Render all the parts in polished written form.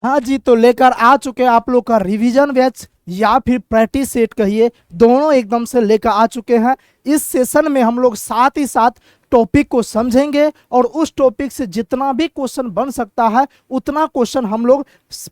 हाँ जी, तो लेकर आ चुके हैं आप लोग का रिवीजन बैच या फिर प्रैक्टिस सेट कहिए, दोनों एकदम से लेकर आ चुके हैं। इस सेशन में हम लोग साथ ही साथ टॉपिक को समझेंगे और उस टॉपिक से जितना भी क्वेश्चन बन सकता है उतना क्वेश्चन हम लोग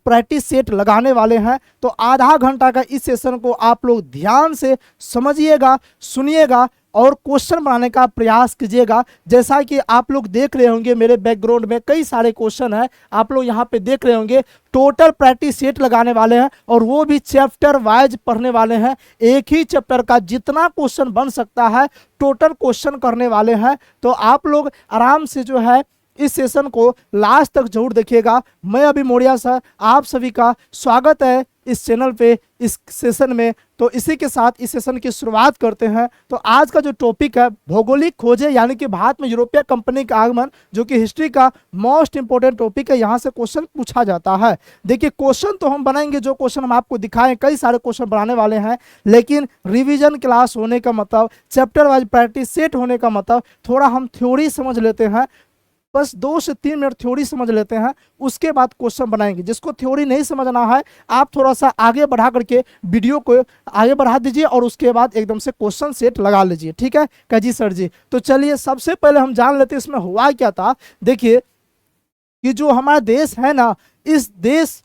प्रैक्टिस सेट लगाने वाले हैं। तो आधा घंटा का इस सेशन को आप लोग ध्यान से समझिएगा, सुनिएगा और क्वेश्चन बनाने का प्रयास कीजिएगा। जैसा कि आप लोग देख रहे होंगे मेरे बैकग्राउंड में कई सारे क्वेश्चन हैं, आप लोग यहाँ पे देख रहे होंगे। टोटल प्रैक्टिस सेट लगाने वाले हैं और वो भी चैप्टर वाइज पढ़ने वाले हैं। एक ही चैप्टर का जितना क्वेश्चन बन सकता है टोटल क्वेश्चन करने वाले हैं। तो आप लोग आराम से जो है इस सेशन को लास्ट तक जरूर देखिएगा। मैं अभी मौर्या सर, आप सभी का स्वागत है इस चैनल पे, इस सेशन में। तो इसी के साथ इस सेशन की शुरुआत करते हैं। तो आज का जो टॉपिक है भौगोलिक खोजें, यानी कि भारत में यूरोपीय कंपनी का आगमन, जो कि हिस्ट्री का मोस्ट इंपोर्टेंट टॉपिक है। यहाँ से क्वेश्चन पूछा जाता है। देखिए क्वेश्चन तो हम बनाएंगे, जो क्वेश्चन हम आपको दिखाएं कई सारे क्वेश्चन बनाने वाले हैं, लेकिन रिवीजन क्लास होने का मतलब, चैप्टर वाइज प्रैक्टिस सेट होने का मतलब थोड़ा हम थ्योरी समझ लेते हैं। बस 2 से 3 मिनट थ्योरी समझ लेते हैं, उसके बाद क्वेश्चन बनाएंगे। जिसको थ्योरी नहीं समझना है आप थोड़ा सा आगे बढ़ा करके वीडियो को आगे बढ़ा दीजिए और उसके बाद एकदम से क्वेश्चन सेट लगा लीजिए। ठीक है कजी सर जी? तो चलिए सबसे पहले हम जान लेते हैं इसमें हुआ क्या था। देखिए कि जो हमारा देश है ना, इस देश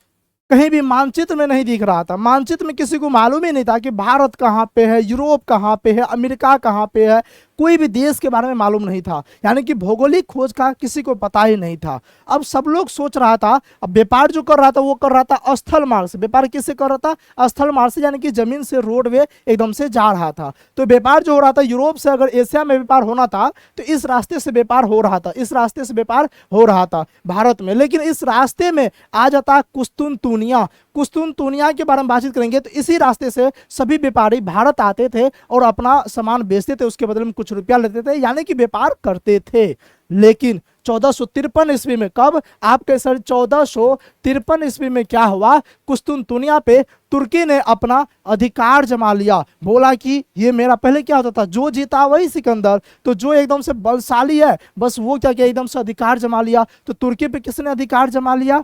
कहीं भी मानचित्र में नहीं दिख रहा था। मानचित्र में किसी को मालूम ही नहीं था कि भारत कहाँ पे है, यूरोप कहाँ पे है, अमेरिका कहाँ पे है, कोई भी देश के बारे में मालूम नहीं था। यानी कि भौगोलिक खोज का किसी को पता ही नहीं था। अब सब लोग सोच रहा था, अब व्यापार जो कर रहा था वो कर रहा था स्थल मार्ग से। व्यापार किससे कर रहा था? स्थल मार्ग से, यानी कि जमीन से रोडवे एकदम से जा रहा था। तो व्यापार जो हो रहा था यूरोप से, अगर एशिया में व्यापार होना था तो इस रास्ते से व्यापार हो रहा था, इस रास्ते से व्यापार हो रहा था भारत में। लेकिन इस रास्ते में आ जाता कुस्तुनतुनिया। कुस्तुनतुनिया के बारे में बातचीत करेंगे। तो इसी रास्ते से सभी व्यापारी भारत आते थे और अपना सामान बेचते थे, उसके बदले में कुछ रुपया लेते थे, यानी कि व्यापार करते थे। लेकिन 1453 ईस्वी में, कब आपके सर? 1453 ईस्वी में क्या हुआ? कुस्तुनतुनिया पे तुर्की ने अपना अधिकार जमा लिया। बोला कि ये मेरा, पहले क्या होता था जो जीता वही सिकंदर, तो जो एकदम से बलशाली है बस वो क्या किया, एकदम से अधिकार जमा लिया। तो तुर्की पे किसने अधिकार जमा लिया?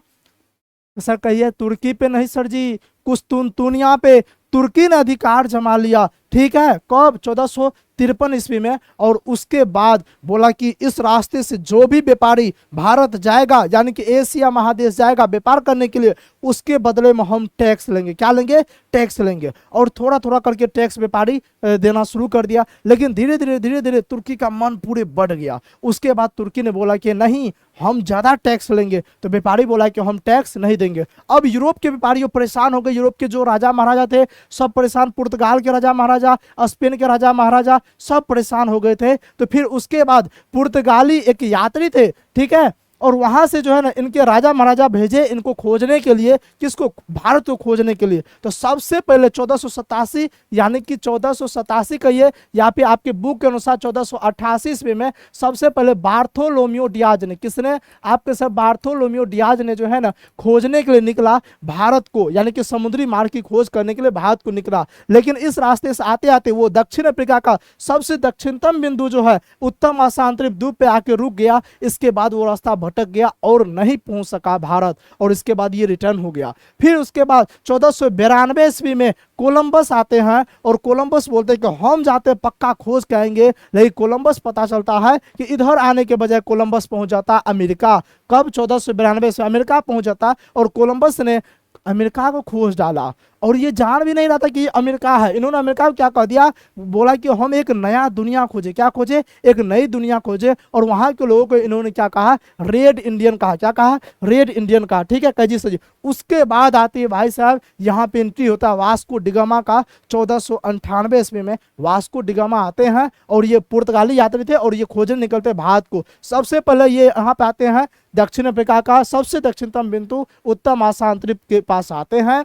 सर कहिए। तुर्की पे नहीं सर जी, कुस्तुनतुनिया पे तुर्की ने अधिकार जमा लिया। ठीक है, कब? 1453 ईस्वी में। और उसके बाद बोला कि इस रास्ते से जो भी व्यापारी भारत जाएगा, यानी कि एशिया महादेश जाएगा व्यापार करने के लिए, उसके बदले में हम टैक्स लेंगे। क्या लेंगे? टैक्स लेंगे। और थोड़ा थोड़ा करके टैक्स व्यापारी देना शुरू कर दिया। लेकिन धीरे धीरे तुर्की का मन पूरे बढ़ गया। उसके बाद तुर्की ने बोला कि नहीं, हम ज्यादा टैक्स लेंगे। तो व्यापारी बोला कि हम टैक्स नहीं देंगे। अब यूरोप के व्यापारी परेशान हो गए। यूरोप के जो राजा महाराजा थे सब परेशान, पुर्तगाल के राजा महाराजा, स्पेन के राजा महाराजा सब परेशान हो गए थे। तो फिर उसके बाद पुर्तगाली एक यात्री थे, ठीक है, और वहां से जो है ना इनके राजा महाराजा भेजे इनको खोजने के लिए। किसको? भारत को खोजने के लिए। तो सबसे पहले 1487, यानी कि 1487 कहिए या फिर आपके बुक के अनुसार 1488 ईस्वी में सबसे पहले बार्थोलोमियो डियाज ने, किसने? आपके सर बार्थोलोमियो डियाज ने जो है ना खोजने के लिए निकला भारत को, यानी कि समुद्री मार्ग की खोज करने के लिए भारत को निकला। लेकिन इस रास्ते से आते आते वो दक्षिण अफ्रीका का सबसे दक्षिणतम बिंदु जो है उत्तम महासागरीय द्वीप पे आके रुक गया। इसके बाद वो रास्ता भटक गया और नहीं पहुंच सका भारत, और इसके बाद ये रिटर्न हो गया। फिर उसके बाद 1492 ईस्वी में कोलंबस आते हैं और कोलंबस बोलते हैं कि हम जाते हैं पक्का खोज के आएंगे। लेकिन कोलंबस पता चलता है कि इधर आने के बजाय कोलंबस पहुंच जाता अमेरिका। कब? 1492 से अमेरिका पहुंच जाता और कोलंबस ने अमेरिका को खोज डाला। और ये जान भी नहीं रहा था कि ये अमेरिका है। इन्होंने अमेरिका को क्या कह दिया? बोला कि हम एक नया दुनिया खोजे। क्या खोजे? एक नई दुनिया खोजे। और वहां के लोगों को इन्होंने क्या कहा? रेड इंडियन कहा। क्या कहा? रेड इंडियन कहा। ठीक है कजी सजी। उसके बाद आती है भाई साहब, यहाँ पे एंट्री होता है वास्को डिगामा का। 1498 ईस्वी में वास्को डिगामा आते हैं और ये पुर्तगाली यात्री थे और ये खोजने निकलते भारत को। सबसे पहले ये यहाँ पे आते हैं दक्षिण अफ्रीका का सबसे दक्षिणतम बिंदु उत्तर महासागरीय के पास आते हैं।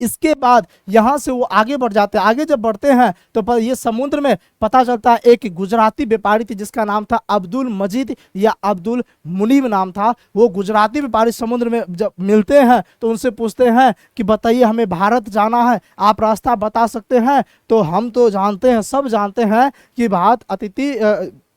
इसके बाद यहां से वो आगे बढ़ जाते हैं। आगे जब बढ़ते हैं तो ये समुद्र में पता चलता है एक गुजराती व्यापारी थी जिसका नाम था अब्दुल मजीद या अब्दुल मुनीब नाम था। वो गुजराती व्यापारी समुद्र में जब मिलते हैं तो उनसे पूछते हैं कि बताइए हमें भारत जाना है, आप रास्ता बता सकते हैं? तो हम तो जानते हैं, सब जानते हैं कि भारत अतिथि,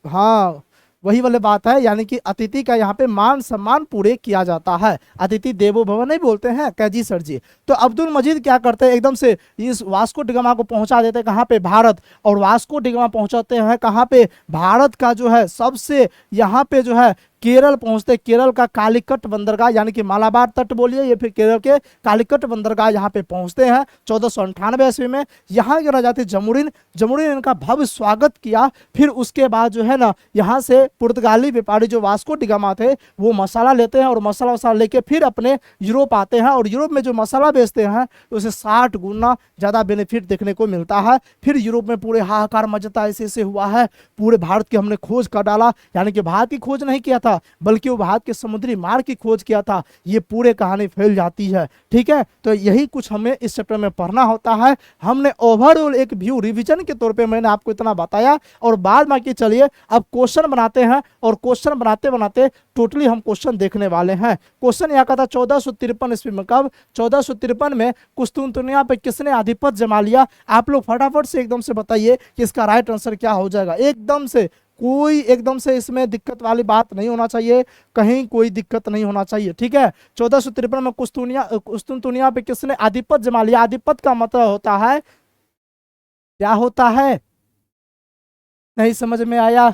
हाँ वही वाली बात है, यानी कि अतिथि का यहाँ पे मान सम्मान पूरे किया जाता है। अतिथि देवो भव नहीं बोलते हैं क्या जी सर जी। तो अब्दुल मजीद क्या करते हैं, एकदम से इस वास्को डिगामा को पहुंचा देते हैं कहाँ पे, भारत। और वास्को डिगामा पहुंचाते हैं कहाँ पे, भारत का जो है सबसे यहाँ पे जो है केरल पहुंचते, केरल का कालीकट बंदरगाह यानी कि मालाबार तट बोलिए या फिर केरल के कालीकट बंदरगाह यहाँ पे पहुंचते हैं 1498 ईस्वी में। यहाँ के राजा थे जमुरीन, जमुरीन इनका भव्य स्वागत किया। फिर उसके बाद जो है ना यहाँ से पुर्तगाली व्यापारी जो वास्को डिगामा थे वो मसाला लेते हैं और मसाला वसाला लेके फिर अपने यूरोप आते हैं और यूरोप में जो मसाला बेचते हैं उसे 60 गुना ज़्यादा बेनिफिट देखने को मिलता है। फिर यूरोप में पूरे हाहाकार मचता ऐसे ऐसे हुआ है, पूरे भारत की हमने खोज कर डाला, यानी कि भारत की खोज नहीं किया था बल्कि वो भारत के समुद्री मार्ग की खोज किया था। ये पूरे कहानी फैल जाती है, ठीक है। तो यही कुछ हमें इस चैप्टर में पढ़ना होता है। हमने ओवरऑल एक व्यू रिवीजन के तौर पे मैंने आपको इतना बताया और बाद बाकी चलिए अब क्वेश्चन बनाते हैं और क्वेश्चन बनाते बनाते टोटली हम क्वेश्चन देखने वाले हैं। क्वेश्चन यहाँ का था 1453 ईस्वी में, कब 1453 में कुस्तुनतुनिया पे किसने आधिपत्य जमा लिया। आप लोग फटाफट से एकदम से बताइए कि इसका राइट आंसर क्या हो जाएगा। एकदम से कोई एकदम से इसमें दिक्कत वाली बात नहीं होना चाहिए, कहीं कोई दिक्कत नहीं होना चाहिए, ठीक है। 1453 में कुस्तुनतुनिया पे किसने आधिपत्य जमा लिया। आधिपत्य का मतलब होता है, क्या होता है, नहीं समझ में आया।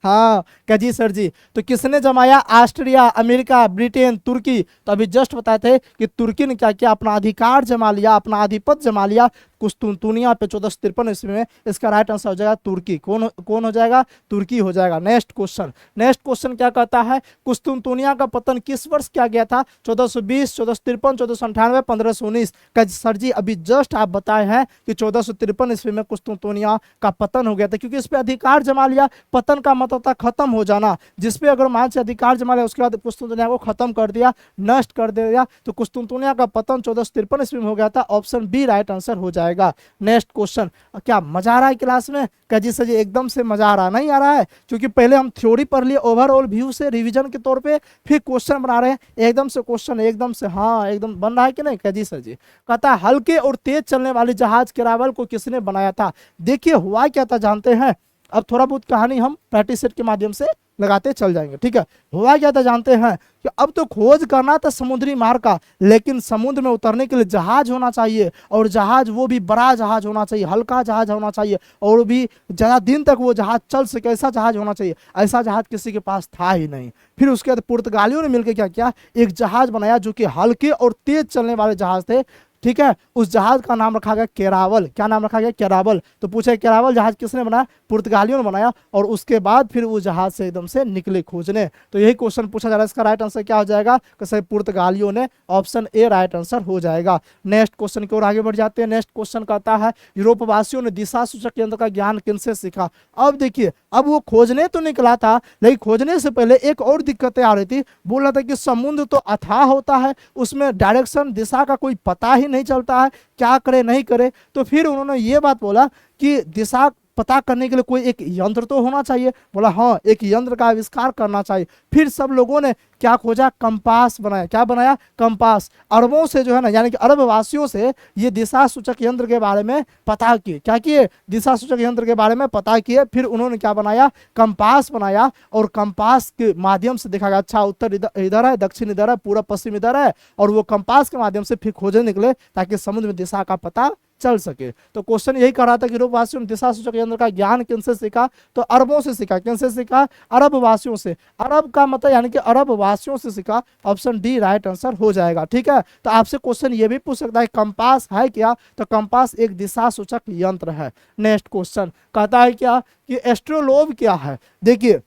हाँ क्या जी सर जी। तो किसने जमाया, ऑस्ट्रिया, अमेरिका, ब्रिटेन, तुर्की। तो अभी जस्ट बताए थे कि तुर्की ने क्या किया, अपना अधिकार जमा लिया, अपना आधिपत्य जमा लिया कुस्तुनतुनिया पे 1453 ईस्वी में। इसका राइट आंसर हो जाएगा तुर्की। कौन हो जाएगा, तुर्की हो जाएगा। नेक्स्ट क्वेश्चन क्या कहता है, कुस्तुनतुनिया का पतन किस वर्ष किया गया था। 1420, 1453, 1498, 1519। का सर जी अभी जस्ट आप बताए हैं कि 1453 ईस्वी में कुस्तुनतुनिया का पतन हो गया था, क्योंकि इस पे अधिकार जमा लिया। पतन का मतलब होता खत्म हो जाना, जिसपे अगर मान से अधिकार जमा लिया उसके बाद कुस्तुनतुनिया को खत्म कर दिया, नष्ट कर दिया। तो कुस्तुनतुनिया का पतन 1453 ईस्वी में हो गया था। ऑप्शन बी राइट आंसर हो जाएगा। नेक्स्ट क्वेश्चन, क्या मजा आ रहा है क्लास में, क्या जी सर जी एकदम से मजा आ रहा नहीं आ रहा है, क्योंकि पहले हम थ्योरी पढ़ लिए ओवरऑल व्यू से रिवीजन के तौर पे, फिर क्वेश्चन बना रहे हैं एकदम से क्वेश्चन एकदम से, हाँ एकदम बन रहा है कि नहीं। क्या जी सर जी कहता है हल्के और तेज चलने वाली जहाज केरावल को किसने बनाया था। देखिए हुआ क्या था जानते हैं, अब थोड़ा बहुत कहानी हम प्रैक्टिस सेट के माध्यम से लगाते चल जाएंगे, ठीक है। हुआ क्या था जानते हैं कि अब तो खोज करना था समुद्री मार्ग का, लेकिन समुद्र में उतरने के लिए जहाज होना चाहिए, और जहाज वो भी बड़ा जहाज होना चाहिए, हल्का जहाज होना चाहिए, और भी ज़्यादा दिन तक वो जहाज चल सके ऐसा जहाज होना चाहिए। ऐसा जहाज किसी के पास था ही नहीं। फिर उसके बाद पुर्तगालियों ने मिलकर क्या किया, एक जहाज बनाया जो कि हल्के और तेज चलने वाले जहाज थे, ठीक है। उस जहाज का नाम रखा गया केरावल। क्या नाम रखा गया, केरावल। तो पूछे केरावल जहाज किसने बनाया, पुर्तगालियों ने बनाया, और उसके बाद फिर वो जहाज से एकदम से निकले खोजने। तो यही क्वेश्चन पूछा जा रहा है, इसका राइट आंसर क्या हो जाएगा, कैसे पुर्तगालियों ने, ऑप्शन ए राइट आंसर हो जाएगा। नेक्स्ट क्वेश्चन की ओर आगे बढ़ जाते हैं। नेक्स्ट क्वेश्चन कहता है यूरोप वासियों ने दिशा सूचक यंत्र का ज्ञान किनसे सीखा। अब देखिए, अब वो खोजने तो निकला था, लेकिन खोजने से पहले एक और दिक्कतें आ रही थी। बोल रहा था कि समुद्र तो अथाह होता है, उसमें डायरेक्शन दिशा का कोई पता ही नहीं चलता है, क्या करे नहीं करे। तो फिर उन्होंने ये बात बोला कि दिशा पता करने के लिए कोई एक यंत्र तो होना चाहिए। बोला हाँ, एक यंत्र का आविष्कार करना चाहिए। फिर सब लोगों ने क्या खोजा, कंपास बनाया। क्या बनाया, कंपास। अरबों से जो है ना, यानी कि अरब वासियों से ये दिशा सूचक यंत्र के बारे में पता किए। क्या किए, दिशा सूचक यंत्र के बारे में पता किए। फिर उन्होंने क्या बनाया, कंपास बनाया, और कंपास के माध्यम से देखा गया अच्छा उत्तर इधर है, दक्षिण इधर है, पूर्व पश्चिम इधर है, और वो कंपास के माध्यम से फिर खोजने निकले ताकि समुद्र में दिशा का पता चल सके। तो क्वेश्चन यही कर रहा था कि यूरोप वासियों ने दिशा सूचक यंत्र का ज्ञान किनसे सीखा, तो अरबों से सीखा। किनसे सीखा, अरब वासियों से। अरब का मतलब यानी कि अरब वासियों से सीखा। ऑप्शन डी राइट आंसर हो जाएगा, ठीक है। तो आपसे क्वेश्चन ये भी पूछ सकता है कंपास है क्या, तो कंपास एक दिशा सूचक यंत्र है। नेक्स्ट क्वेश्चन कहता है क्या कि एस्ट्रोलोब क्या है। देखिए,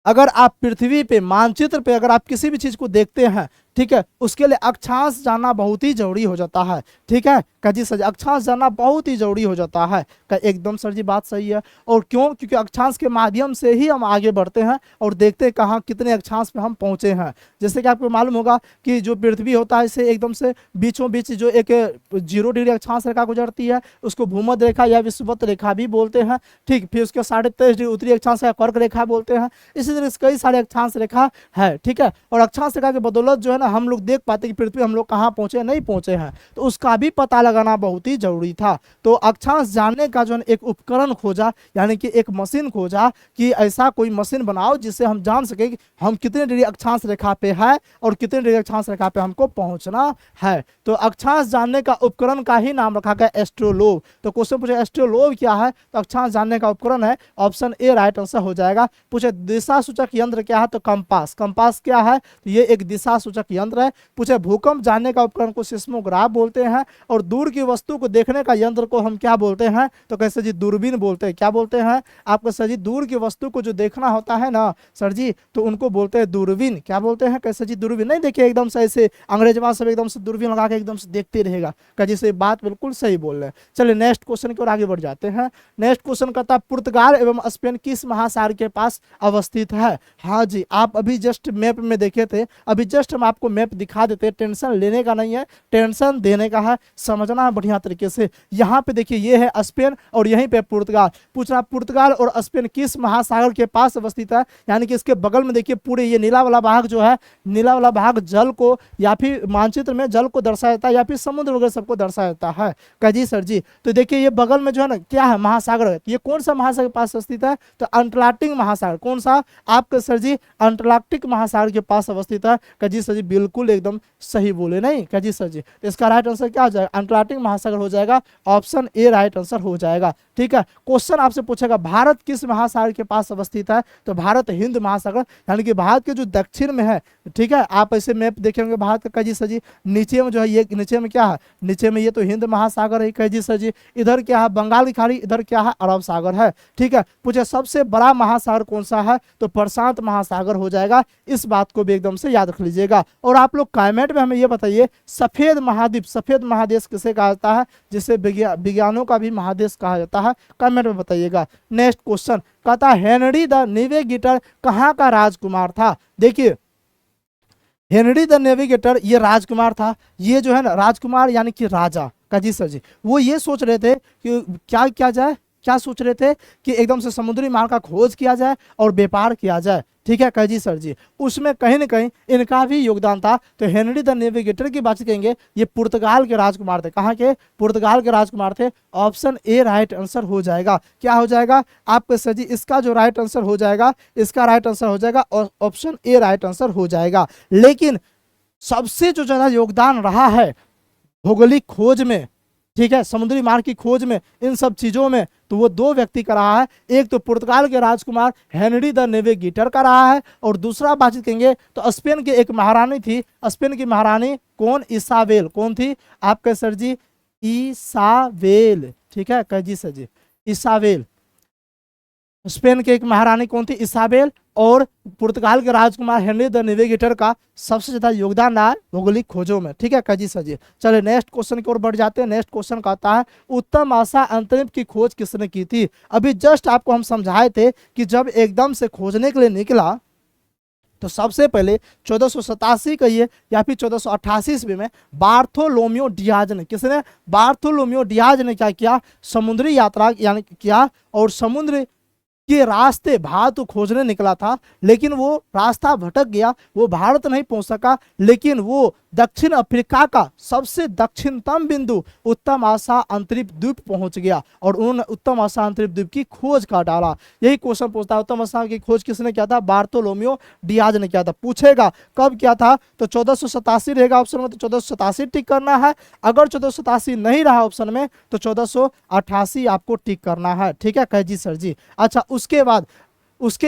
अगर आप पृथ्वी पे मानचित्र पे अगर आप किसी भी चीज को देखते हैं, ठीक है, उसके लिए अक्षांश जानना बहुत ही जरूरी हो जाता है, ठीक है। क्या जी सर, अक्षांश जानना बहुत ही जरूरी हो जाता है। क्या एकदम सर जी बात सही है। और क्यों, क्योंकि अक्षांश के माध्यम से ही हम आगे बढ़ते हैं और देखते हैं कहाँ कितने अक्षांश पे हम पहुंचे हैं। जैसे कि आपको मालूम होगा कि जो पृथ्वी होता है इसे एकदम से बीचों बीच जो एक 0 डिग्री अक्षांश रेखा गुजरती है उसको भूमध्य रेखा या विषुवत रेखा भी बोलते हैं, ठीक। फिर उसके 23.5 डिग्री उत्तरी अक्षांश कर्क रेखा बोलते हैं। इसी तरह कई सारे अक्षांश रेखा है, ठीक है। और अक्षांश रेखा की बदौलत जो है ना हम लोग देख पाते कि पृथ्वी हम लोग कहाँ पहुंचे, नहीं पहुंचे हैं, तो उसका भी पता लगाना बहुत ही जरूरी था। तो अक्षांश जानने का जो है एक उपकरण खोजा, यानी कि एक मशीन खोजा कि ऐसा कोई मशीन बनाओ जिससे हम जान सके कि हम कितने डिग्री अक्षांश रेखा पे है और कितने डिग्री अक्षांश रेखा पे हमको पहुंचना है। तो अक्षांश जानने का उपकरण का ही नाम रखा गया एस्ट्रोलोब। तो क्वेश्चन पूछे एस्ट्रोलोब क्या है, तो अक्षांश जानने का उपकरण है, ऑप्शन ए राइट आंसर हो जाएगा। पूछे दिशा सूचक यंत्र क्या है, तो कंपास। कंपास क्या है, तो ये एक दिशा सूचक यंत्र है। पूछे भूकंप जानने का उपकरण को सिस्मोग्राफ बोलते हैं, और दूर की वस्तु को देखने का यंत्र को हम क्या बोलते हैं, तो कैसे जी दूरबीन बोलते हैं। क्या बोलते हैं आपको सर जी, दूर की वस्तु को जो देखना होता है ना सर जी, तो उनको बोलते हैं दूरबीन। क्या बोलते हैं कैसे जी, दूरबीन। नहीं देखिए एकदम से ऐसे अंग्रेजवा सब एकदम से दूरबीन लगा के एकदम से देखते रहेगा, कैसे से बात बिल्कुल सही बोल रहे हैं। चलिए नेक्स्ट क्वेश्चन की ओर आगे बढ़ जाते हैं। नेक्स्ट क्वेश्चन कहता है पुर्तगाल एवं स्पेन किस महासागर के पास अवस्थित है। हाँ जी, आप अभी जस्ट मैप में देखे थे, अभी जस्ट हम आपको मैप दिखा देते हैं, टेंशन लेने का नहीं है, टेंशन देने का है, समझना है बढ़िया तरीके से। यहाँ पे देखिए ये है स्पेन और यहीं पे पुर्तगाल। पूछ रहा पुर्तगाल और स्पेन किस महासागर के पास अवस्थित है, यानी कि इसके बगल में देखिए पूरे ये नीला वाला भाग जो है, नीला वाला भाग जल को या फिर मानचित्र में जल को दर्शाता है या फिर समुद्र वगैरह सबको दर्शाता है। कह जी सर जी, तो देखिए ये बगल में जो है ना क्या है, महासागर है। ये कौन सा महासागर के पास अवस्थित है, तो अंटार्कटिक महासागर। कौन सा आपके सर जी, अंटार्कटिक महासागर के पास अवस्थित है। कह जी सर जी बिल्कुल एकदम सही बोले नहीं कह जी सर जी, तो इसका राइट आंसर क्या हो जाएगा, अंटार्कटिक महासागर हो जाएगा, ऑप्शन ए राइट आंसर हो जाएगा। ठीक है, क्वेश्चन आपसे पूछेगा भारत किस महासागर के पास अवस्थित है, तो भारत हिंद महासागर, यानी कि भारत के जो दक्षिण में है। ठीक है, आप ऐसे मैप देखेंगे भारत का, कह जी सर जी नीचे में जो है ये नीचे में क्या है, नीचे में ये तो हिंद महासागर है, कह जी सर जी इधर क्या है बंगाल की खाड़ी, इधर क्या है अरब सागर है। ठीक है, पूछे सबसे बड़ा महासागर कौन सा है, तो प्रशांत महासागर हो जाएगा। इस बात को भी एकदम से याद रख लीजिएगा। और आप लोग कमेंट में हमें ये बताइए सफेद महाद्वीप, सफेद महादेश किसे कहा जाता है, जिसे विज्ञानों का भी महादेश कहा जाता है, कमेंट में बताइएगा। नेक्स्ट क्वेश्चन कहता है हेनरी द नेविगेटर कहाँ का राजकुमार था। देखिए हेनरी द नेविगेटर ये राजकुमार था, ये जो है ना राजकुमार यानी कि राजा का जी सर जी, वो ये सोच रहे थे कि क्या किया जाए, क्या सोच रहे थे कि एकदम से समुद्री मार्ग का खोज किया जाए और व्यापार किया जाए। ठीक है कह जी सर जी, उसमें कहीं ना कहीं इनका भी योगदान था। तो हेनरी द नेविगेटर की बात करेंगे, ये पुर्तगाल के राजकुमार थे। कहाँ के, पुर्तगाल के राजकुमार थे। ऑप्शन ए राइट आंसर हो जाएगा। क्या हो जाएगा आपके सर जी, इसका जो राइट आंसर हो जाएगा, इसका राइट आंसर हो जाएगा ऑप्शन ए राइट आंसर हो जाएगा। लेकिन सबसे जो ज्यादा योगदान रहा है भौगोलिक खोज में, ठीक है समुद्री मार्ग की खोज में, इन सब चीजों में, तो वो दो व्यक्ति का रहा है। एक तो पुर्तगाल के राजकुमार हेनरी द नेविगेटर का रहा है, और दूसरा बातचीत करेंगे तो स्पेन की एक महारानी थी। स्पेन की महारानी कौन, इसाबेल। कौन थी आपके सर जी, इसाबेल। ठीक है कह जी सर जी, इसाबेल। स्पेन की एक महारानी कौन थी, इसाबेल। और पुर्तगाल के राजकुमार हेनरी द नेविगेटर का सबसे ज्यादा योगदान रहा भौगोलिक खोजों में। ठीक है काजी सर जी, चलिए नेक्स्ट क्वेश्चन की ओर बढ़ जाते हैं। नेक्स्ट क्वेश्चन कहता है उत्तम आशा अंतरिक्ष की खोज किसने की थी। अभी जस्ट आपको हम समझाए थे कि जब एकदम से खोजने के लिए निकला तो सबसे पहले 1487 कहिए या फिर 1488 ईस्वी में बार्थोलोमियो डियाज ने, किसने, बार्थोलोमियो डियाज ने क्या किया, समुद्री यात्रा यानी किया और समुद्र के रास्ते भारत को खोजने निकला था। लेकिन वो रास्ता भटक गया, वो भारत नहीं पहुंच सका, लेकिन वो दक्षिण अफ्रीका का सबसे दक्षिणतम बिंदु उत्तम आशा अंतरिक्ष द्वीप पहुंच गया और उन्होंने उत्तम आशा अंतरिक्ष द्वीप की खोज कर डाला। यही क्वेश्चन पूछता है उत्तम आशा की खोज किसने किया था, बार्थोलोमियो डियाज ने किया था। पूछेगा कब किया था, तो 1487 रहेगा ऑप्शन में, तो 1487 टिक करना है। अगर 1487 नहीं रहा ऑप्शन में तो 1488 आपको टिक करना है। ठीक है कह जी सर जी। अच्छा उसके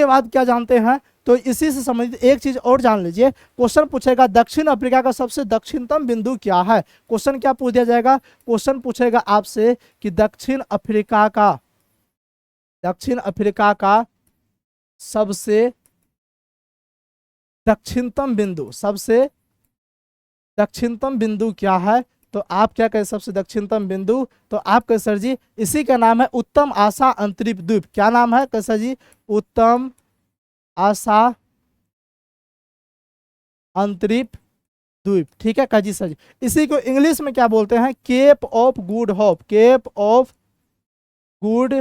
बाद क्या जानते हैं, तो इसी से संबंधित एक चीज और जान लीजिए। क्वेश्चन पूछेगा दक्षिण अफ्रीका का सबसे दक्षिणतम बिंदु क्या है। क्वेश्चन क्या पूछ दिया जाएगा, क्वेश्चन पूछेगा आपसे कि दक्षिण अफ्रीका का सबसे दक्षिणतम बिंदु क्या है। तो आप क्या कहें सबसे दक्षिणतम बिंदु, तो आप कहें सर जी इसी का नाम है उत्तम आशा अंतरिक्ष द्वीप। क्या नाम है कहें सर जी, उत्तम आशा अंतरिक्ष द्वीप। ठीक है काजी सर जी, इसी को इंग्लिश में क्या बोलते हैं, Cape of Good Hope. Cape of Good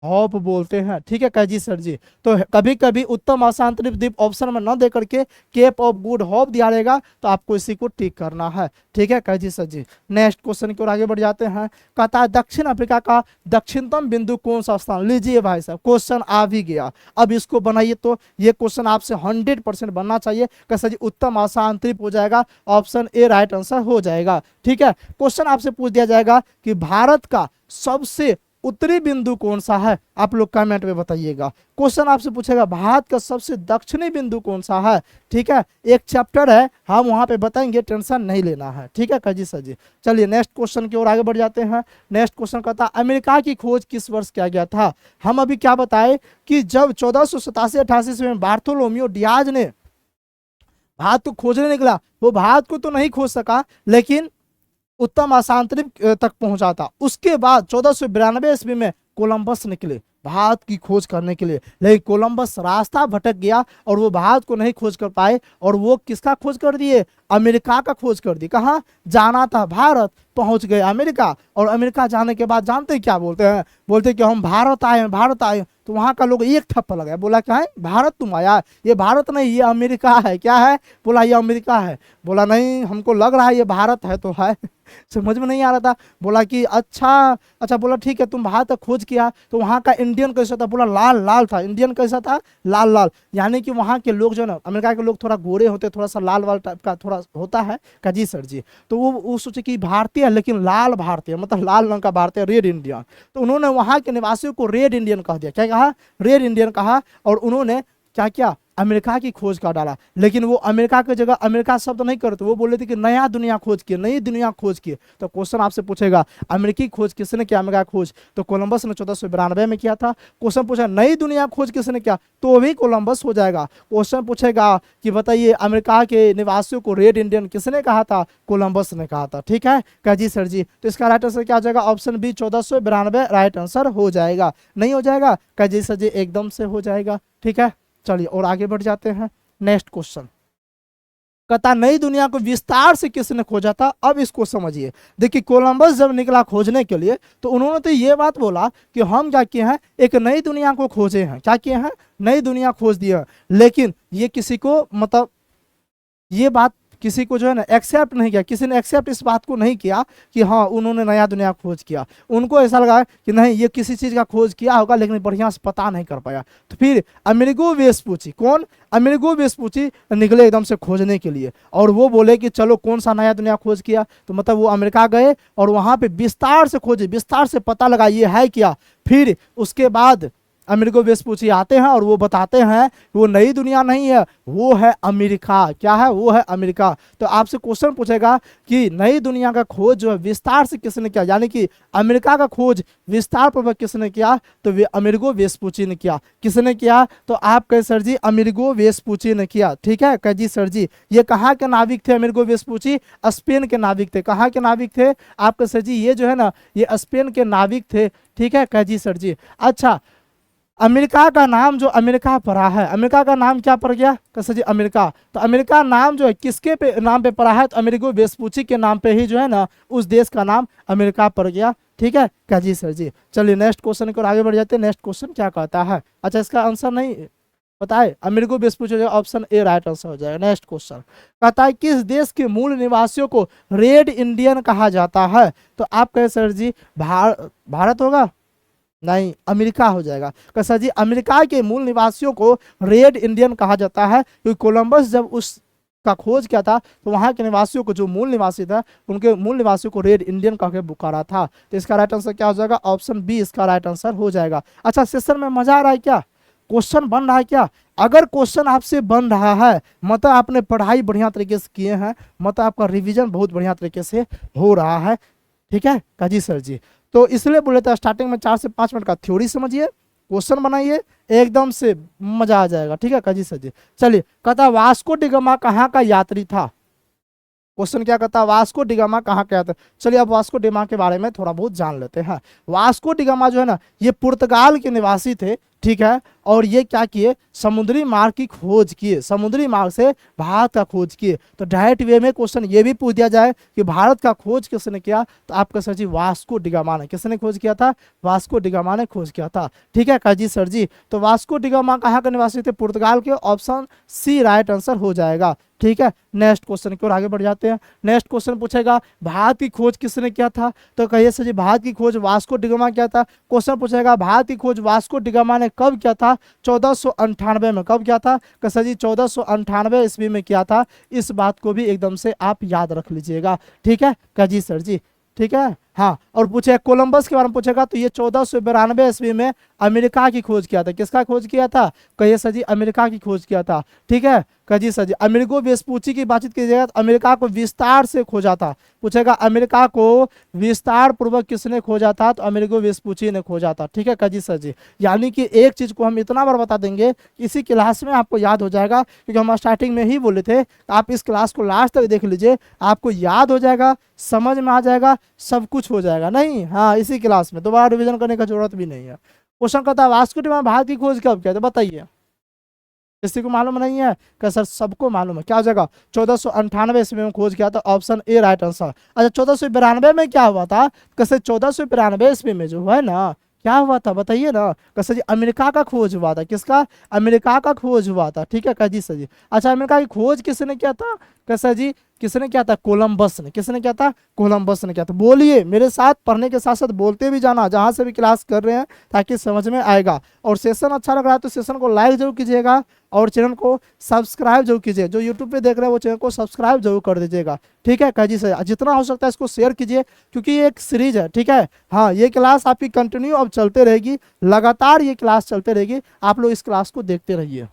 Hop बोलते हैं। ठीक है जी सर जी। तो कभी कभी उत्तम अशांति द्वीप ऑप्शन में न दे करके केप ऑफ गुड होप दिया रहेगा, तो आपको इसी को टिक करना है। ठीक है जी सर जी। नेक्स्ट क्वेश्चन की ओर आगे बढ़ जाते हैं। कहता है दक्षिण अफ्रीका का दक्षिणतम बिंदु कौन सा स्थान। लीजिए भाई साहब, क्वेश्चन आ भी गया। अब इसको बनाइए, तो ये क्वेश्चन आपसे 100% बनना चाहिए। कैसा जी, उत्तम अशांति हो जाएगा, ऑप्शन ए राइट आंसर हो जाएगा। ठीक है, क्वेश्चन आपसे पूछ दिया जाएगा कि भारत का सबसे उत्तरी बिंदु कौन सा है, आप लोग कमेंट में बताइएगा। क्वेश्चन आपसे पूछेगा भारत का सबसे दक्षिणी बिंदु कौन सा है। ठीक है, एक चैप्टर है, हम वहां पे बताएंगे, टेंशन नहीं लेना है। ठीक है जी सर जी। चलिए नेक्स्ट क्वेश्चन की ओर आगे बढ़ जाते हैं। नेक्स्ट क्वेश्चन कहता है अमेरिका की खोज किस वर्ष किया गया था। हम अभी क्या बताए कि जब 1487-88 में बार्थोलोमियो डियाज ने भारत को खोजने निकला, वो भारत को तो नहीं खोज सका, लेकिन उत्तम अशांति तक पहुंचा था। उसके बाद 1492 ईस्वी में कोलंबस निकले भारत की खोज करने के लिए, लेकिन कोलंबस रास्ता भटक गया और वो भारत को नहीं खोज कर पाए, और वो किसका खोज कर दिए, अमेरिका का खोज कर दी। कहाँ जाना था, भारत, पहुंच गए अमेरिका। और अमेरिका जाने के बाद जानते हैं क्या बोलते हैं, बोलते हैं कि हम भारत आए हैं, भारत आए हैं। तो वहां का लोग एक थप्पड़ लगाया, बोला क्या है, भारत तुम आया, ये भारत नहीं ये अमेरिका है। क्या है, बोला ये अमेरिका है। बोला नहीं, हमको लग रहा है ये भारत है तो है। समझ में नहीं आ रहा था। बोला कि अच्छा अच्छा, बोला ठीक है, तुम भारत तक खोज किया, तो वहाँ का इंडियन कैसा था, बोला लाल लाल था। इंडियन कैसा था, लाल लाल। यानी कि वहाँ के लोग जो ना, अमेरिका के लोग थोड़ा गोरे होते, थोड़ा सा लाल वाल टाइप का थोड़ा होता है का जी सर जी। तो वो सोचे कि भारतीय है, लेकिन लाल भारतीय, मतलब लाल रंग का भारतीय, रेड इंडियन। तो उन्होंने वहाँ के निवासियों को रेड इंडियन कह दिया। क्या कहा, रेड इंडियन कहा। और उन्होंने क्या किया, अमेरिका की खोज का डाला। लेकिन वो अमेरिका की जगह अमेरिका शब्द नहीं करते, वो बोले थे कि नया दुनिया खोज किए, नई दुनिया खोज किए। तो क्वेश्चन आपसे पूछेगा अमेरिकी खोज किसने किया, अमेरिका खोज, तो कोलंबस ने 1492 में किया था। क्वेश्चन पूछा नई दुनिया खोज किसने किया, तो भी कोलंबस हो जाएगा। क्वेश्चन पूछेगा कि बताइए अमेरिका के निवासियों को रेड इंडियन किसने कहा था, कोलंबस ने कहा था। ठीक है क्या जी सर जी। तो इसका राइट आंसर क्या हो जाएगा, ऑप्शन बी 1492 राइट आंसर हो जाएगा। नहीं हो जाएगा क्या जी सर जी, एकदम से हो जाएगा। ठीक है, चलिए और आगे बढ़ जाते हैं। नेक्स्ट क्वेश्चन कहता नई दुनिया को विस्तार से किसने खोजा था। अब इसको समझिए। देखिए कोलंबस जब निकला खोजने के लिए, तो उन्होंने तो ये बात बोला कि हम क्या किए हैं, एक नई दुनिया को खोजे हैं। क्या किए हैं, नई दुनिया खोज दिया। लेकिन ये किसी को, मतलब ये बात किसी को जो है ना एक्सेप्ट नहीं किया, किसी ने एक्सेप्ट इस बात को नहीं किया कि हाँ उन्होंने नया दुनिया खोज किया। उनको ऐसा लगा कि नहीं ये किसी चीज़ का खोज किया होगा, लेकिन बढ़िया से पता नहीं कर पाया। तो फिर अमेरिगो वेस्पुची, कौन, अमेरिगो वेस्पुची निकले एकदम से खोजने के लिए, और वो बोले कि चलो कौन सा नया दुनिया खोज किया। तो मतलब वो अमेरिका गए और वहाँ पे विस्तार से खोजे, विस्तार से पता लगा ये है क्या। फिर उसके बाद अमेरिको वेस्पुची आते हैं और वो बताते हैं कि वो नई दुनिया नहीं है, वो है अमेरिका। क्या है, वो है अमेरिका। तो आपसे क्वेश्चन पूछेगा कि नई दुनिया का खोज जो है विस्तार से किसने किया, यानी कि अमेरिका का खोज विस्तार पूर्वक किसने किया, तो वे अमेरिको वेस्पुची ने किया। किसने किया, तो आप कहे सर जी अमेरिको वेस्पुची ने किया। ठीक है कह जी सर जी। ये कहाँ के नाविक थे, अमेरिको वेस्पुची स्पेन के नाविक थे। कहाँ के नाविक थे, आपके सर जी ये जो है ना ये स्पेन के नाविक थे। ठीक है कह जी सर जी। अच्छा, अमेरिका का नाम जो अमेरिका पड़ा है, अमेरिका का नाम क्या पड़ गया, कैसे जी अमेरिका। तो अमेरिका नाम जो है किसके पे नाम पे पड़ा है, तो अमेरिको वेस्पुची के नाम पे ही जो है ना उस देश का नाम अमेरिका पड़ गया। ठीक है क्या जी सर जी। चलिए नेक्स्ट क्वेश्चन को आगे बढ़ जाते हैं। नेक्स्ट क्वेश्चन क्या कहता है, अच्छा इसका आंसर नहीं पता है, अमेरिको वेस्पुची हो जाएगा, ऑप्शन ए राइट आंसर हो जाएगा। नेक्स्ट क्वेश्चन कहता है किस देश के मूल निवासियों को रेड इंडियन कहा जाता है। तो आप कहे सर जी भारत होगा, नहीं अमेरिका हो जाएगा। कैसा जी, अमेरिका के मूल निवासियों को रेड इंडियन कहा जाता है, क्योंकि कोलंबस जब उस का खोज किया था तो वहां के निवासियों को, जो मूल निवासी था उनके मूल निवासियों को रेड इंडियन कह के पुकारा था। तो इसका राइट आंसर क्या हो जाएगा, ऑप्शन बी इसका राइट आंसर हो जाएगा। अच्छा सेशन में मजा आ रहा है क्या, क्वेश्चन बन रहा है क्या। अगर क्वेश्चन आपसे बन रहा है मतलब आपने पढ़ाई बढ़िया तरीके से किए हैं, मतलब आपका रिवीजन बहुत बढ़िया तरीके से हो रहा है। ठीक है काजी सर जी। तो इसलिए बोले थे स्टार्टिंग में 4 से 5 मिनट का थ्योरी समझिए, क्वेश्चन बनाइए, एकदम से मजा आ जाएगा। ठीक है काजी सर जी। चलिए कहता वास्को डिगामा कहाँ का यात्री था। क्वेश्चन क्या कहता है, वास्को डिगामा कहाँ का यात्री। चलिए अब वास्को डिगामा के बारे में थोड़ा बहुत जान लेते हैं। वास्को डिगामा जो है ना ये पुर्तगाल के निवासी थे, ठीक है। और ये क्या किए, समुद्री मार्ग की खोज किए, समुद्री मार्ग से भारत का खोज किए। तो डायरेक्ट वे में क्वेश्चन ये भी पूछ दिया जाए कि भारत का खोज किसने किया, तो आपका सर जी वास्को डिगामा ने, किसने खोज किया था, वास्को डिगामा ने खोज किया था। ठीक है जी सर जी। तो वास्को डिगामा कहाँ का निवासी थे, पुर्तगाल के, ऑप्शन सी राइट आंसर हो जाएगा। ठीक है, नेक्स्ट क्वेश्चन की ओर आगे बढ़ जाते हैं। नेक्स्ट क्वेश्चन पूछेगा भारत की खोज किसने किया था, तो कहिए सर जी भारत की खोज वास्को डिगामा किया था। क्वेश्चन पूछेगा भारत की खोज वास्को डिगामा ने कब किया था, 1498 में। कब किया था, तो सर जी 1498 ईस्वी में किया था। इस बात को भी एकदम से आप याद रख लीजिएगा। ठीक है जी सर जी। ठीक है, हाँ। और पूछे कोलंबस के बारे में पूछेगा, तो ये 1492 ईस्वी में अमेरिका की खोज किया था। किसका खोज किया था, कहिए सर जी अमेरिका की खोज किया था। ठीक है जी सर जी। अमेरिको वेस्पुची की बातचीत कीजिएगा, तो अमेरिका को विस्तार से खोजा था। पूछेगा अमेरिका को विस्तार पूर्वक किसने खोजा था, तो अमेरिको वेस्पुची ने खोजा था। ठीक है जी सर जी। यानी कि एक चीज को हम इतना बार बता देंगे, इसी क्लास में आपको याद हो जाएगा, क्योंकि हम स्टार्टिंग में ही बोले थे, आप इस क्लास को लास्ट तक देख लीजिए, आपको याद हो जाएगा, समझ में आ जाएगा, सब कुछ हो जाएगा। नहीं, हाँ, इसी क्लास में दोबारा रिवीजन करने की जरूरत भी नहीं है। क्वेश्चन कहता है वास्को डिगामा भारत की खोज कब किया, तो बताइए, किसी को मालूम नहीं है, क्या सर सबको मालूम है, क्या हो जाएगा, 1498 ईस्वी में खोज किया था, ऑप्शन ए राइट आंसर। अच्छा 1492 में क्या हुआ था, कैसे 1492 ईस्वी में जो हुआ है ना, क्या हुआ था बताइए ना, कैसे जी अमेरिका का खोज हुआ था। किसका, अमेरिका का खोज हुआ था। ठीक है जी सर जी। अच्छा अमेरिका की खोज किसने किया था, कैसा जी, किसने किया था, कोलंबस ने। किसने किया था, कोलंबस ने किया था। बोलिए मेरे साथ, पढ़ने के साथ साथ बोलते भी जाना, जहां से भी क्लास कर रहे हैं, ताकि समझ में आएगा। और सेशन अच्छा लग रहा है तो सेशन को लाइक जरूर कीजिएगा, और चैनल को सब्सक्राइब जरूर कीजिए। जो यूट्यूब पे देख रहे हैं वो चैनल को सब्सक्राइब जरूर कर दीजिएगा। ठीक है जी सर, जितना हो सकता है इसको शेयर कीजिए, क्योंकि ये एक सीरीज है। ठीक है, हाँ, ये क्लास आपकी कंटिन्यू अब चलते रहेगी, लगातार ये क्लास चलते रहेगी, आप लोग इस क्लास को देखते रहिए।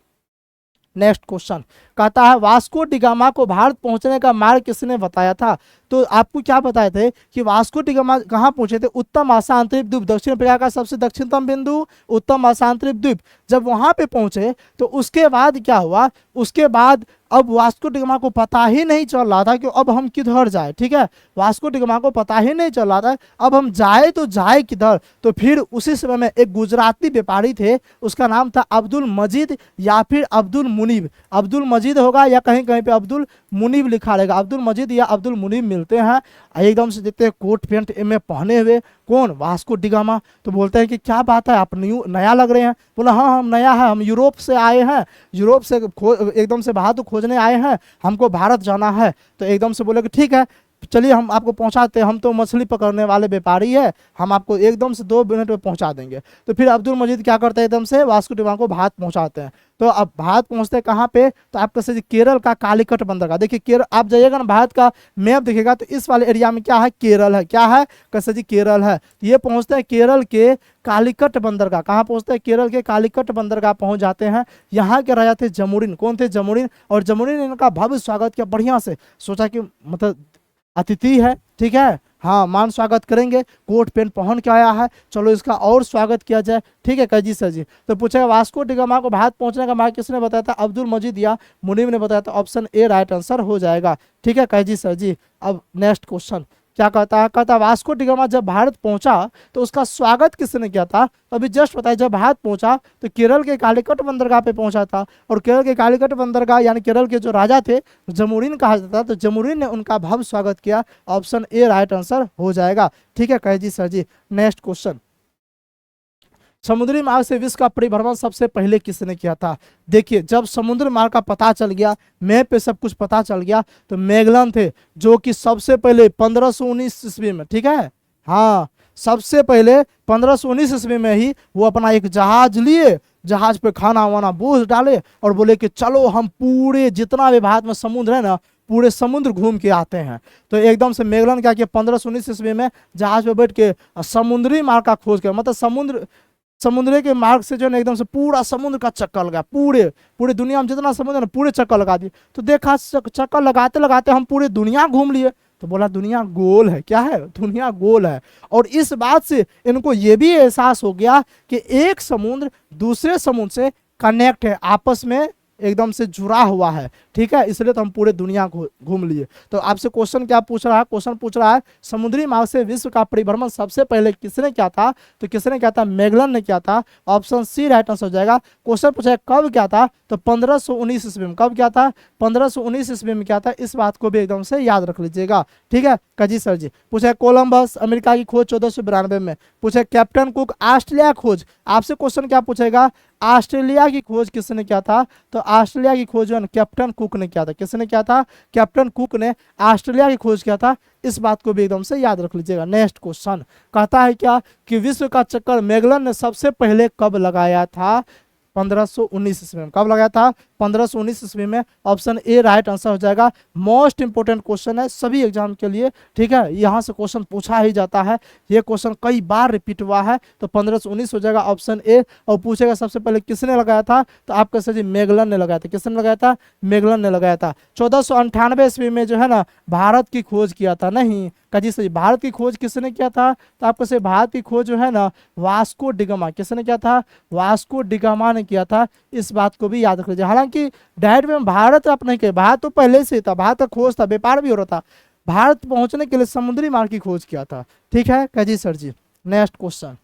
नेक्स्ट क्वेश्चन कहता है वास्को डिगामा को भारत पहुंचने का मार्ग किसने बताया था। तो आपको क्या बताए थे कि वास्को डिगामा कहाँ पहुंचे थे, उत्तम आशांतरिक द्वीप, दक्षिण अफ्रीका का सबसे दक्षिणतम बिंदु उत्तम आशांतरिक द्वीप। जब वहां पे पहुंचे तो उसके बाद क्या हुआ, उसके बाद अब वास्को डिगामा को पता ही नहीं चल रहा था कि अब हम किधर जाए। ठीक है, वास्को डिगामा को पता ही नहीं चल रहा था अब हम जाए तो जाए किधर। तो फिर उसी समय में एक गुजराती व्यापारी थे, उसका नाम था अब्दुल मजीद या फिर अब्दुल मुनीब। अब्दुल मजीद होगा या कहीं कहीं पे अब्दुल मुनीब लिखा रहेगा, अब्दुल मजीद या अब्दुल मुनीब मिलते हैं, एकदम से देखते हैं कोट पैंट में पहने हुए, कौन, वास्को डिगामा। तो बोलते हैं कि क्या बात है, आप नया लग रहे हैं। बोला हाँ हम नया है, हम यूरोप से आए हैं, यूरोप से एकदम से भारत खोजने आए हैं, हमको भारत जाना है। तो एकदम से बोले कि ठीक है चलिए हम आपको पहुंचाते हैं, हम तो मछली पकड़ने वाले व्यापारी है, हम आपको एकदम से 2 मिनट में पहुंचा देंगे। तो फिर अब्दुल मजीद क्या करते हैं, एकदम से वास्को डिगामा को भारत पहुंचाते हैं। तो अब भारत पहुंचते कहाँ पे, तो आप कैसे केरल का कालीकट बंदरगाह। देखिए केरल, आप जाइएगा ना भारत का मैप दिखेगा तो इस वाले एरिया में क्या है, केरल है। क्या है, कैसे जी केरल है। ये पहुंचते हैं केरल के कालीकट बंदरगाह। कहाँ पहुंचते हैं, केरल के कालीकट बंदरगाह पहुंच जाते हैं। यहाँ के राजा थे जमुरीन, कौन थे, जमुरीन। और जमुरीन ने इनका भव्य स्वागत किया बढ़िया से, सोचा कि मतलब अतिथि है, ठीक है, हाँ मान स्वागत करेंगे, कोट पेंट पहन के आया है, चलो इसका और स्वागत किया जाए। ठीक है जी सर जी। तो पूछेगा वास्को डिगामा को भारत पहुंचने का मार्ग किसने बताया था, अब्दुल मजीद या मुनीब ने बताया था, ऑप्शन ए राइट आंसर हो जाएगा। ठीक है जी सर जी। अब नेक्स्ट क्वेश्चन क्या कहता है, कहता वास्को डिगामा जब भारत पहुंचा तो उसका स्वागत किसने किया था। तो अभी जस्ट बताया, जब भारत पहुंचा तो केरल के कालीकट बंदरगाह पे पहुंचा था, और केरल के कालीकट बंदरगाह यानी केरल के जो राजा थे जमुरीन कहा जाता था, तो जमुरीन ने उनका भव्य स्वागत किया, ऑप्शन ए राइट आंसर हो जाएगा। ठीक है जी सर जी। नेक्स्ट क्वेश्चन, समुद्री मार्ग से विश्व का परिभ्रमण सबसे पहले किसने किया था। देखिए जब समुद्र मार्ग का पता चल गया, मैप पे सब कुछ पता चल गया, तो मैगलन थे जो कि सबसे पहले 1519 ईस्वी में, ठीक है, हाँ सबसे पहले 1519 ईस्वी में ही वो अपना एक जहाज लिए, जहाज पे खाना वाना बोझ डाले और बोले कि चलो हम पूरे जितना भी भारत में समुद्र है ना, पूरे समुद्र घूम के आते हैं। तो एकदम से मैगलन क्या किया, 1519 ईस्वी में जहाज पे बैठ के समुद्री मार्ग का खोज किया, मतलब समुद्र के मार्ग से जो है एकदम से पूरा समुद्र का चक्कर लगा, पूरे दुनिया में जितना समुद्र है पूरे चक्कर लगा दिए। तो देखा चक्कर लगाते लगाते हम पूरे दुनिया घूम लिए। तो बोला दुनिया गोल है, क्या है, दुनिया गोल है। और इस बात से इनको ये भी एहसास हो गया कि एक समुद्र दूसरे समुद्र से कनेक्ट है, आपस में एकदम से जुड़ा हुआ है। ठीक है, इसलिए तो हम पूरे दुनिया को घूम लिए। तो आपसे क्वेश्चन क्या पूछ रहा है, क्वेश्चन पूछ रहा है समुद्री मार्ग से विश्व का परिभ्रमण सबसे पहले किसने किया था, तो किसने किया था, मैगलन ने किया था। ऑप्शन सी राइट आंसर हो जाएगा। क्वेश्चन पूछा है कब क्या था, तो 1519 ईस्वी में। कब क्या था, 1519 ईस्वी में क्या था, इस बात को भी एकदम से याद रख लीजिएगा। ठीक है काजी सर जी। पूछा है कोलंबस अमेरिका की खोज 1492 में। पूछा है कैप्टन कुक ऑस्ट्रेलिया खोज, आपसे क्वेश्चन क्या पूछेगा, ऑस्ट्रेलिया की खोज किसने किया था, तो ऑस्ट्रेलिया की खोज जो है कैप्टन कुक ने किया था। किसने किया था, कैप्टन कुक ने ऑस्ट्रेलिया की खोज किया था। इस बात को भी एकदम से याद रख लीजिएगा। नेक्स्ट क्वेश्चन कहता है क्या कि विश्व का चक्कर मैगलन ने सबसे पहले कब लगाया था, 1519 ईस्वी में। कब लगाया था, 1519 ईस्वी में। ऑप्शन ए राइट आंसर हो जाएगा। मोस्ट इंपोर्टेंट क्वेश्चन है सभी एग्जाम के लिए, ठीक है, यहाँ से क्वेश्चन पूछा ही जाता है, ये क्वेश्चन कई बार रिपीट हुआ है, तो 1519 हो जाएगा ऑप्शन ए। और पूछेगा सबसे पहले किसने लगाया था, तो आप कह सकते मैगलन ने लगाया था। किसने लगाया था, मैगलन ने लगाया था। 1498 ईस्वी में जो है ना भारत की खोज किया था, नहीं काजी सही, भारत की खोज किसने किया था, तो आपको से भारत की खोज जो है ना वास्को डिगामा, किसने किया था, वास्को डिगामा ने किया था। इस बात को भी याद रख लीजिए। हालांकि डायरेक्ट में भारत आप नहीं कहे, भारत तो पहले से था, भारत का खोज था, व्यापार भी हो रहा था, भारत पहुंचने के लिए समुद्री मार्ग की खोज किया था। ठीक है काजी सर जी। नेक्स्ट क्वेश्चन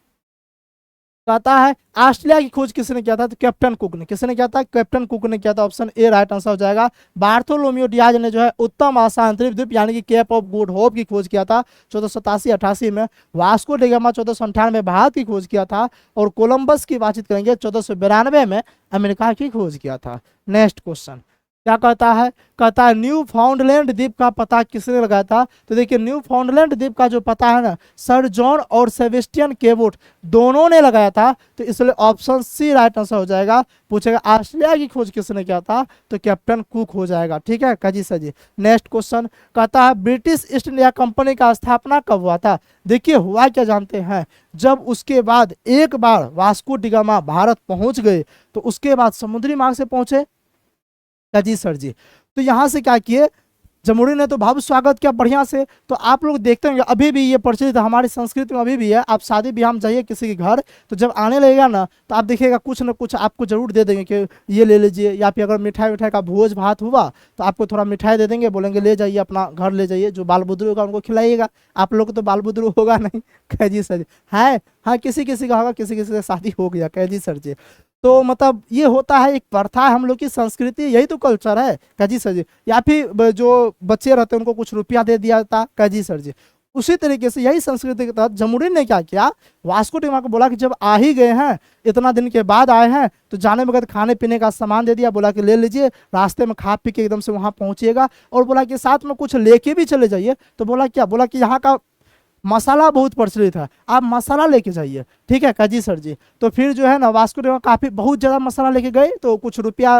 कहता है ऑस्ट्रेलिया की खोज किसने किया था, तो कैप्टन कुक ने। किसने किया था, कैप्टन कुक ने किया था। ऑप्शन ए राइट आंसर हो जाएगा। बार्थोलोम्यू डियाज ने जो है उत्तम आशा अंतरिक्ष द्वीप यानी कि केप ऑफ गुड होप की खोज किया था 1487-88 में। वास्को डिगामा 1498 में भारत की खोज किया था। और कोलंबस की बातचीत करेंगे 1492 में अमेरिका की खोज किया था। नेक्स्ट क्वेश्चन क्या कहता है, कहता है न्यू फाउंडलैंड द्वीप का पता किसने लगाया था, तो देखिए न्यू फाउंडलैंड द्वीप का जो पता है ना सर जॉन और सेबेस्टियन केवोट दोनों ने लगाया था। तो इसलिए ऑप्शन सी राइट आंसर हो जाएगा। पूछेगा ऑस्ट्रेलिया की खोज किसने किया था, तो कैप्टन कुक हो जाएगा। ठीक है काजी सर जी। नेक्स्ट क्वेश्चन कहता है ब्रिटिश ईस्ट इंडिया कंपनी का स्थापना कब हुआ था। देखिए हुआ क्या जानते हैं, जब उसके बाद एक बार वास्को डिगामा भारत पहुंच गए, तो उसके बाद समुद्री मार्ग से पहुंचे जी सर जी। तो यहाँ से क्या किए, जमुरी ने तो भव्य स्वागत किया बढ़िया से। तो आप लोग देखते होंगे अभी भी ये प्रचलित है हमारी संस्कृति में, अभी भी है। आप शादी ब्याह में जाइए किसी के घर, तो जब आने लगेगा ना तो आप देखिएगा कुछ ना कुछ आपको जरूर दे देंगे कि ये ले लीजिए, या फिर अगर मिठाई विठाई का भोज भात हुआ तो आपको थोड़ा मिठाई दे देंगे, बोलेंगे ले जाइए अपना घर ले जाइए, जो बाल बुदरू होगा उनको खिलाइएगा। आप लोग को तो बाल बुदरू होगा नहीं, कह जी सर जी है, हाँ किसी किसी का होगा, किसी किसी का शादी हो गया, कह जी सर जी। तो मतलब ये होता है, एक प्रथा है हम लोग की संस्कृति, यही तो कल्चर है काजी सर जी। या फिर जो बच्चे रहते हैं उनको कुछ रुपया दे दिया जाता काजी सर जी। उसी तरीके से यही संस्कृति के तहत जमुरी ने क्या किया, वास्को डिगामा को बोला कि जब आ ही गए हैं, इतना दिन के बाद आए हैं, तो जाने वक्त खाने पीने का सामान दे दिया, बोला कि ले लीजिए, रास्ते में खा पी के एकदम से वहां पहुंचिएगा। और बोला कि साथ में कुछ लेके भी चले जाइए। तो बोला क्या, बोला कि यहाँ का मसाला बहुत प्रचलित है, आप मसाला लेके जाइए। ठीक है काजी सर जी। तो फिर जो है ना वास्को डिगामा काफी बहुत ज़्यादा मसाला लेके गए, तो कुछ रुपया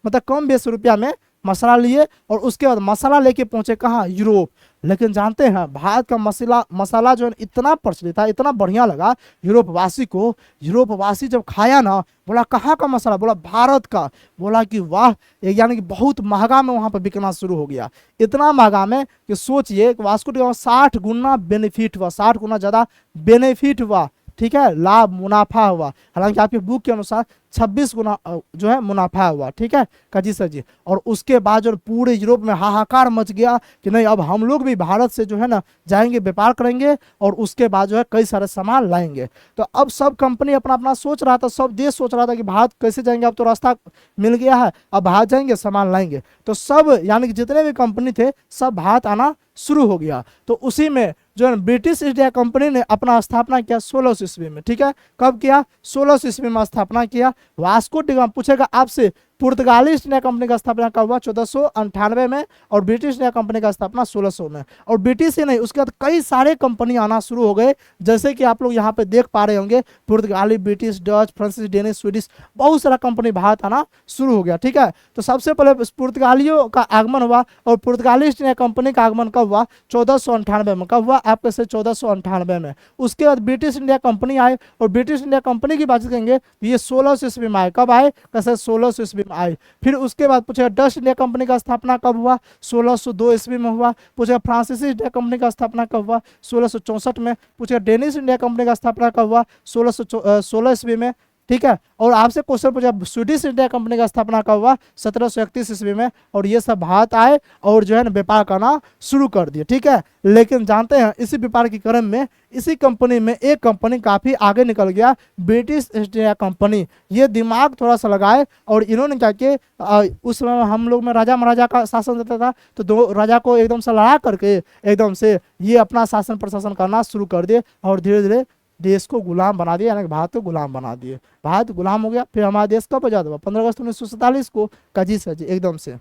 मतलब कम बेस रुपया में मसाला लिए, और उसके बाद मसाला लेके पहुंचे कहाँ, यूरोप। लेकिन जानते हैं भारत का मसाला जो है इतना प्रचलित था, इतना बढ़िया लगा यूरोप वासी को। यूरोप वासी जब खाया ना, बोला कहाँ का मसाला, बोला भारत का। बोला कि वाह, यानी कि बहुत महंगा में वहाँ पर बिकना शुरू हो गया। इतना महंगा में कि सोचिए वास्को डिगामा 60 गुना बेनिफिट हुआ, 60 गुना ज़्यादा बेनिफिट हुआ। ठीक है, लाभ मुनाफा हुआ। हालांकि आपके बुक के अनुसार 26 गुना जो है मुनाफा हुआ। ठीक है काजी सर जी। और उसके बाद जो पूरे यूरोप में हाहाकार मच गया कि नहीं अब हम लोग भी भारत से जो है ना जाएंगे, व्यापार करेंगे, और उसके बाद जो है कई सारे सामान लाएंगे। तो अब सब कंपनी अपना अपना सोच रहा था, सब देश सोच रहा था कि भारत कैसे जाएंगे, अब तो रास्ता मिल गया है, अब भारत जाएंगे सामान लाएंगे। तो सब यानी कि जितने भी कंपनी थे सब भारत आना शुरू हो गया। तो उसी में जो है ब्रिटिश इंडिया कंपनी ने अपना स्थापना किया 1600 ईस्वी में। ठीक है, कब किया, 1600 ईस्वी में स्थापना किया। वास्को डिगामा पूछेगा आपसे पुर्तगाली ईस्ट इंडिया कंपनी का स्थापना कब हुआ, 1498 में, और ब्रिटिश इंडिया कंपनी का स्थापना 1600 में। और ब्रिटिश ही नहीं, उसके बाद कई सारे कंपनी आना शुरू हो गए, जैसे कि आप लोग यहाँ पे देख पा रहे होंगे, पुर्तगाली, ब्रिटिश, डच, फ्रांसीसी, डेनिश, स्वीडिश, बहुत सारा कंपनी भारत आना शुरू हो गया। ठीक है, तो सबसे पहले पुर्तगालियों का आगमन हुआ, और पुर्तगाली ईस्ट इंडिया कंपनी का आगमन कब हुआ, 1498 में। कब हुआ, आपके से 1498 में। उसके बाद ब्रिटिश इंडिया कंपनी आए, और ब्रिटिश इंडिया कंपनी की बात करेंगे ये 1600 ईस्वी में आए। कब आए, कैसे 1600 ईस्वी में आए। फिर उसके बाद पूछेगा डच इंडिया कंपनी का स्थापना कब हुआ, 1602 ईस्वी में हुआ। पूछेगा फ्रांसीसी इंडिया कंपनी का स्थापना कब हुआ, 1664 में। पूछेगा डेनिश इंडिया कंपनी का स्थापना कब हुआ, 1616 ईस्वी में। ठीक है। और आपसे क्वेश्चन पूछा स्वीडिश इंडिया कंपनी का स्थापना कब हुआ, 1731 ईस्वी में, और ये सब भारत आए और जो है ना व्यापार करना शुरू कर दिए, ठीक है। लेकिन जानते हैं इसी व्यापार के क्रम में इसी कंपनी में एक कंपनी काफी आगे निकल गया, ब्रिटिश ईस्ट इंडिया कंपनी। ये दिमाग थोड़ा सा लगाए और इन्होंने क्या किया, उस समय हम लोग में राजा महाराजा का शासन रहता था, तो दो राजा को एकदम से लड़ा करके एकदम से ये अपना शासन प्रशासन करना शुरू कर दिए और धीरे धीरे देश को गुलाम बना दिया, यानी कि भारत को गुलाम बना दिए। भारत गुलाम हो गया। फिर हमारा देश कब आजाद हुआ, 15 अगस्त 1947 को। कजी सजी एकदम से।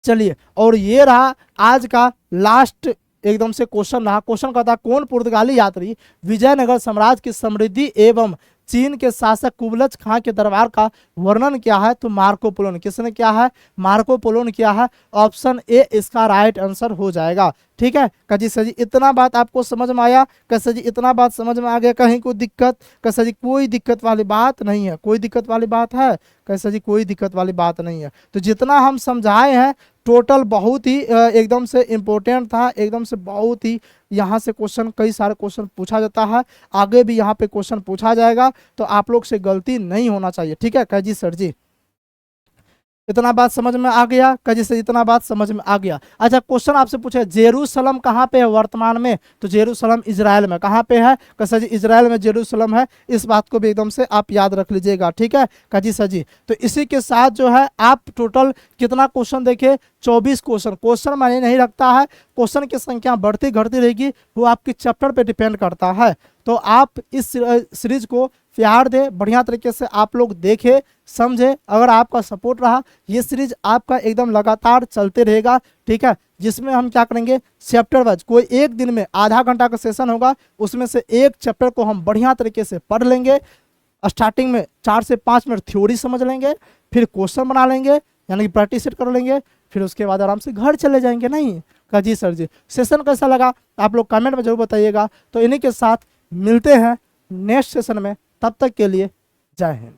चलिए, और ये रहा आज का लास्ट एकदम से क्वेश्चन रहा। क्वेश्चन कहता कौन पुर्तगाली यात्री विजयनगर साम्राज्य की समृद्धि एवं चीन के शासक कुबलच खां के दरबार का वर्णन किया है, तो मार्को पोलो ने। किसने किया है, मार्को पोलो ने किया है। ऑप्शन ए इसका राइट आंसर हो जाएगा, ठीक है। कजी सजी इतना बात आपको समझ में आया, कैसे जी इतना बात समझ में आ गया, कहीं कोई दिक्कत, कैसे जी कोई दिक्कत वाली बात नहीं है, कोई दिक्कत वाली बात है, कैसे जी कोई दिक्कत वाली बात नहीं है। तो जितना हम समझाए हैं टोटल बहुत ही एकदम से इम्पोर्टेंट था, एकदम से बहुत ही यहाँ से क्वेश्चन, कई सारे क्वेश्चन पूछा जाता है, आगे भी यहाँ पे क्वेश्चन पूछा जाएगा, तो आप लोग से गलती नहीं होना चाहिए, ठीक है। कह जी सर जी इतना बात समझ में आ गया, कजी से इतना बात समझ में आ गया। अच्छा, क्वेश्चन आपसे पूछे जेरूशलम कहाँ पे है वर्तमान में, तो जेरूशलम इजराइल में। कहाँ पे है, कैसा जी इजराइल में जेरूशलम है। इस बात को भी एकदम से आप याद रख लीजिएगा, ठीक है। कजी सर जी तो इसी के साथ जो है आप टोटल कितना क्वेश्चन देखे, 24 क्वेश्चन। क्वेश्चन मायने नहीं रखता है, क्वेश्चन की संख्या बढ़ती घटती रहेगी, वो आपके चैप्टर पे डिपेंड करता है। तो आप इस सीरीज को प्यार दे, बढ़िया तरीके से आप लोग देखे समझे। अगर आपका सपोर्ट रहा, ये सीरीज आपका एकदम लगातार चलते रहेगा, ठीक है। जिसमें हम क्या करेंगे, चैप्टर वाइज कोई एक दिन में आधा घंटा का सेशन होगा, उसमें से एक चैप्टर को हम बढ़िया तरीके से पढ़ लेंगे। स्टार्टिंग में 4 से 5 मिनट थ्योरी समझ लेंगे, फिर क्वेश्चन बना लेंगे, यानी कि प्रैक्टिस सेट कर लेंगे, फिर उसके बाद आराम से घर चले जाएंगे। नहीं कहा जी सर जी सेशन कैसा लगा आप लोग कमेंट में जरूर बताइएगा। तो इन्हीं के साथ मिलते हैं नेक्स्ट सेशन में, तब तक के लिए जय हिंद।